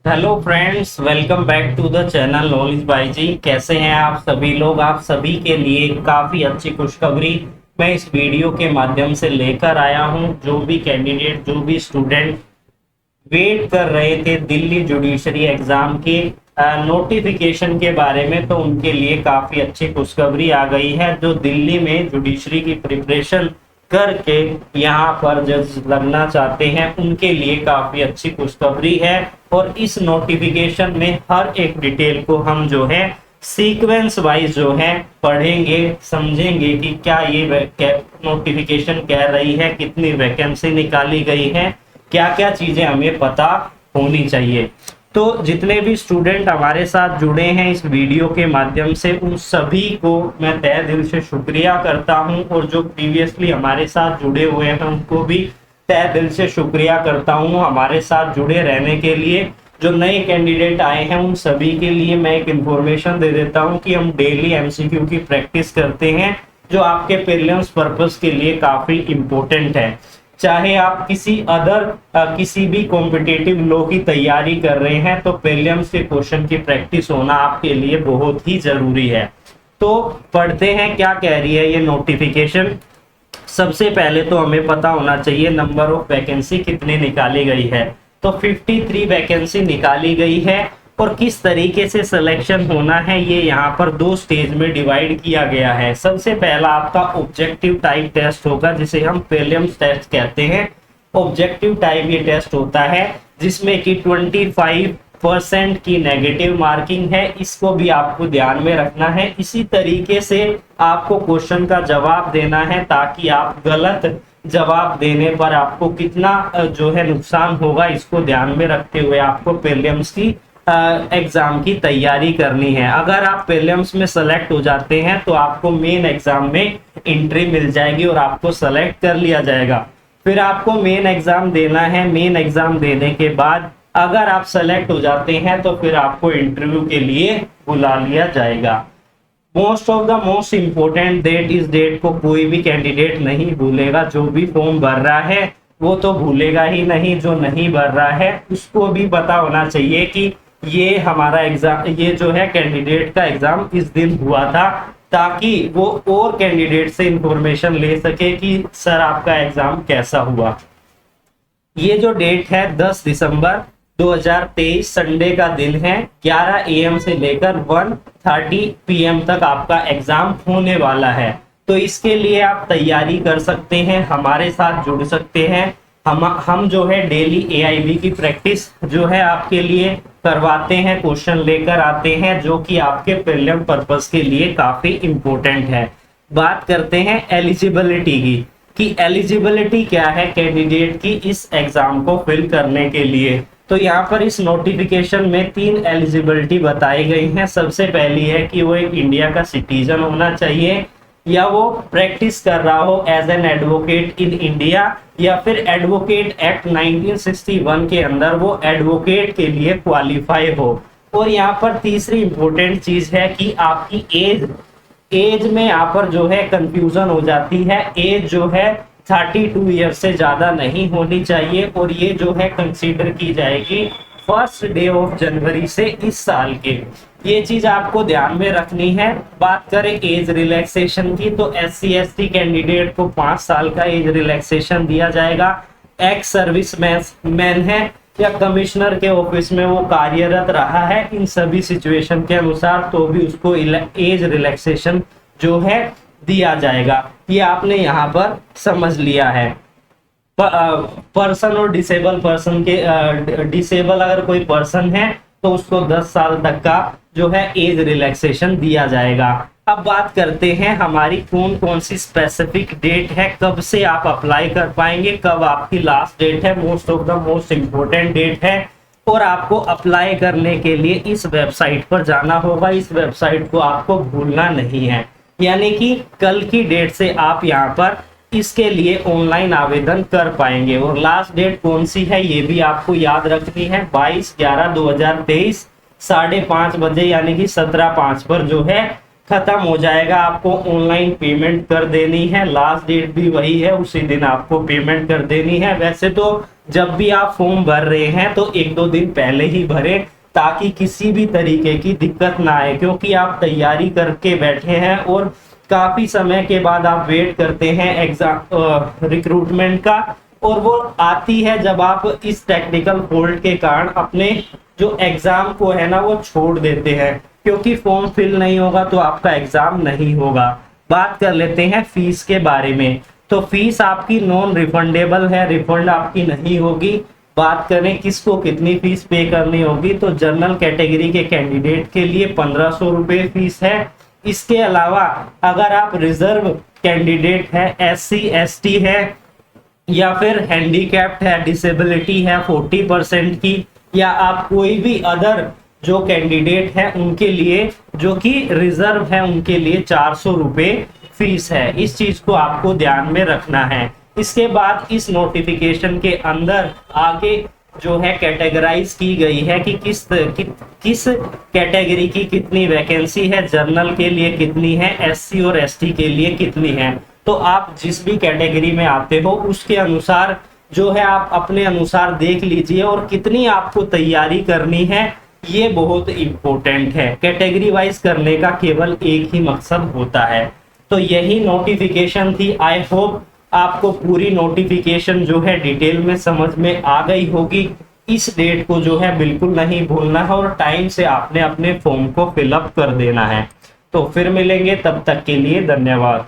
Hello friends, welcome back to the channel knowledge by G. कैसे हैं आप सभी लोग? आप सभी के लिए काफ़ी अच्छी खुशखबरी मैं इस वीडियो के माध्यम से लेकर आया हूं। जो भी कैंडिडेट, जो भी स्टूडेंट वेट कर रहे थे दिल्ली जुडिशरी एग्जाम के नोटिफिकेशन के बारे में, तो उनके लिए काफ़ी अच्छी खुशखबरी आ गई है। जो दिल्ली में जुडिशरी की प्रिपरेशन करके यहाँ पर जज लगना चाहते हैं, उनके लिए काफ़ी अच्छी खुशखबरी है। और इस नोटिफिकेशन में हर एक डिटेल को हम जो है सीक्वेंस वाइज जो है पढ़ेंगे, समझेंगे कि क्या ये नोटिफिकेशन कह रही है, कितनी वैकेंसी निकाली गई है, क्या क्या चीजें हमें पता होनी चाहिए। तो जितने भी स्टूडेंट हमारे साथ जुड़े हैं इस वीडियो के माध्यम से, उन सभी को मैं तहे दिल से शुक्रिया करता हूं। और जो प्रीवियसली हमारे साथ जुड़े हुए हैं उनको भी तहे दिल से शुक्रिया करता हूं हमारे साथ जुड़े रहने के लिए। जो नए कैंडिडेट आए हैं उन सभी के लिए मैं एक इंफॉर्मेशन दे देता हूं कि हम डेली एमसीक्यू की प्रैक्टिस करते हैं, जो आपके प्रीलिम्स पर्पस के लिए काफी इंपॉर्टेंट है। चाहे आप किसी भी कॉम्पिटिटिव लो की तैयारी कर रहे हैं, तो प्रीलिम्स के क्वेश्चन की प्रैक्टिस होना आपके लिए बहुत ही जरूरी है। तो पढ़ते हैं क्या कह रही है ये नोटिफिकेशन। सबसे पहले तो हमें पता होना चाहिए नंबर ऑफ वैकेंसी कितनी निकाली गई है। तो 53 वैकेंसी निकाली गई है। और किस तरीके से सिलेक्शन होना है ये यहाँ पर दो स्टेज में डिवाइड किया गया है। सबसे पहला आपका ऑब्जेक्टिव टाइप टेस्ट होगा, जिसे हम प्रीलिम्स टेस्ट कहते हैं। ऑब्जेक्टिव टाइप ये टेस्ट होता है जिसमें कि 25% की नेगेटिव मार्किंग है। इसको भी आपको ध्यान में रखना है। इसी तरीके से आपको क्वेश्चन का जवाब देना है, ताकि आप गलत जवाब देने पर आपको कितना जो है नुकसान होगा, इसको ध्यान में रखते हुए आपको प्रीलिम्स की एग्जाम की तैयारी करनी है। अगर आप प्रीलिम्स में सेलेक्ट हो जाते हैं तो आपको मेन एग्जाम में एंट्री मिल जाएगी और आपको सेलेक्ट कर लिया जाएगा। फिर आपको मेन एग्जाम देना है। मेन एग्जाम देने के बाद अगर आप सेलेक्ट हो जाते हैं तो फिर आपको इंटरव्यू के लिए बुला लिया जाएगा। मोस्ट इम्पोर्टेंट डेट, इस डेट को कोई भी कैंडिडेट नहीं भूलेगा। जो भी फॉर्म भर रहा है वो तो भूलेगा ही नहीं, जो नहीं भर रहा है उसको भी पता होना चाहिए कि ये हमारा एग्जाम, ये जो है कैंडिडेट का एग्जाम इस दिन हुआ था, ताकि वो और कैंडिडेट से इंफॉर्मेशन ले सके कि सर आपका एग्जाम कैसा हुआ। ये जो डेट है 10 दिसंबर 2023 संडे का दिन है। 11 AM से लेकर 1:30 PM तक आपका एग्जाम होने वाला है। तो इसके लिए आप तैयारी कर सकते हैं, हमारे साथ जुड़ सकते हैं। हम जो है डेली AIB की प्रैक्टिस जो है आपके लिए करवाते हैं, क्वेश्चन लेकर आते हैं, जो कि आपके प्रीलिम पर्पस के लिए काफी इंपॉर्टेंट है। बात करते हैं एलिजिबिलिटी की, कि एलिजिबिलिटी क्या है कैंडिडेट की इस एग्जाम को फिल करने के लिए। तो यहाँ पर इस नोटिफिकेशन में 3 एलिजिबिलिटी बताई गई हैं। सबसे पहली है कि वो एक इंडिया का सिटीजन होना चाहिए, या वो प्रैक्टिस कर रहा हो as an advocate in India, या फिर एडवोकेट एक्ट 1961 के अंदर वो एडवोकेट के लिए क्वालिफाई हो। और यहाँ पर तीसरी इंपॉर्टेंट चीज है कि आपकी एज में यहाँ पर जो है कंफ्यूजन हो जाती है। एज जो है 32 ईयर से ज्यादा नहीं होनी चाहिए, और ये जो है कंसीडर की जाएगी फर्स्ट डे ऑफ जनवरी से इस साल के। ये चीज आपको ध्यान में रखनी है। बात करें एज रिलैक्सेशन की, तो SC ST कैंडिडेट को 5 साल का एज रिलैक्सेशन दिया जाएगा। एक्स सर्विस मैन है या कमिश्नर के ऑफिस में वो कार्यरत रहा है, इन सभी सिचुएशन के अनुसार तो भी उसको एज रिलैक्सेशन जो है दिया जाएगा। ये आपने यहाँ पर समझ लिया है। पर्सन और डिसेबल पर्सन के डिसेबल अगर कोई पर्सन है तो उसको 10 साल तक का जो है एज रिलैक्सेशन दिया जाएगा। अब बात करते हैं हमारी कौन कौन सी स्पेसिफिक डेट है, कब से आप अप्लाई कर पाएंगे, कब आपकी लास्ट डेट है। मोस्ट इम्पोर्टेंट डेट है, और आपको अप्लाई करने के लिए इस वेबसाइट पर जाना होगा। इस वेबसाइट को आपको भूलना नहीं है, यानी कि कल की डेट से आप यहाँ पर इसके लिए ऑनलाइन आवेदन कर पाएंगे। और लास्ट डेट कौन सी है ये भी आपको याद रखनी है, 22/11/2023 5:30 बजे, यानी कि 17/5 पर जो है खत्म हो जाएगा, आपको ऑनलाइन पेमेंट कर देनी है। लास्ट डेट भी वही है, उसी दिन आपको पेमेंट कर देनी है। वैसे तो जब भी आप फॉर्म भर रहे हैं तो 1-2 दिन पहले ही भरें, ताकि किसी भी तरीके की दिक्कत ना आए, क्योंकि आप तैयारी करके बैठे हैं और काफी समय के बाद आप वेट करते हैं एग्जाम रिक्रूटमेंट का, और वो आती है जब आप इस टेक्निकल फॉल्ट के कारण अपने जो एग्जाम को है ना वो छोड़ देते हैं, क्योंकि फॉर्म फिल नहीं होगा तो आपका एग्जाम नहीं होगा। बात कर लेते हैं फीस के बारे में। तो फीस आपकी नॉन रिफंडेबल है, रिफंड आपकी नहीं होगी। बात करें किसको कितनी फीस पे करनी होगी, तो जनरल कैटेगरी के कैंडिडेट के लिए 1500 रुपये फीस है। इसके अलावा अगर आप रिजर्व कैंडिडेट है, SC ST है, या फिर हैंडीकैप्ड है, डिसेबिलिटी है 40% की, या आप कोई भी अदर जो कैंडिडेट है उनके लिए जो कि रिजर्व है उनके लिए 400 रुपये फीस है। इस चीज को आपको ध्यान में रखना है। इसके बाद इस नोटिफिकेशन के अंदर आगे जो है कैटेगराइज की गई है कि किस कैटेगरी की कितनी वैकेंसी है, जनरल के लिए कितनी है, SC और ST के लिए कितनी है। तो आप जिस भी कैटेगरी में आते हो उसके अनुसार जो है आप अपने अनुसार देख लीजिए, और कितनी आपको तैयारी करनी है ये बहुत इंपॉर्टेंट है। कैटेगरी वाइज करने का केवल एक ही मकसद होता है। तो यही नोटिफिकेशन थी। आई होप आपको पूरी नोटिफिकेशन जो है डिटेल में समझ में आ गई होगी। इस डेट को जो है बिल्कुल नहीं भूलना है, और टाइम से आपने अपने फॉर्म को फिलअप कर देना है। तो फिर मिलेंगे, तब तक के लिए धन्यवाद।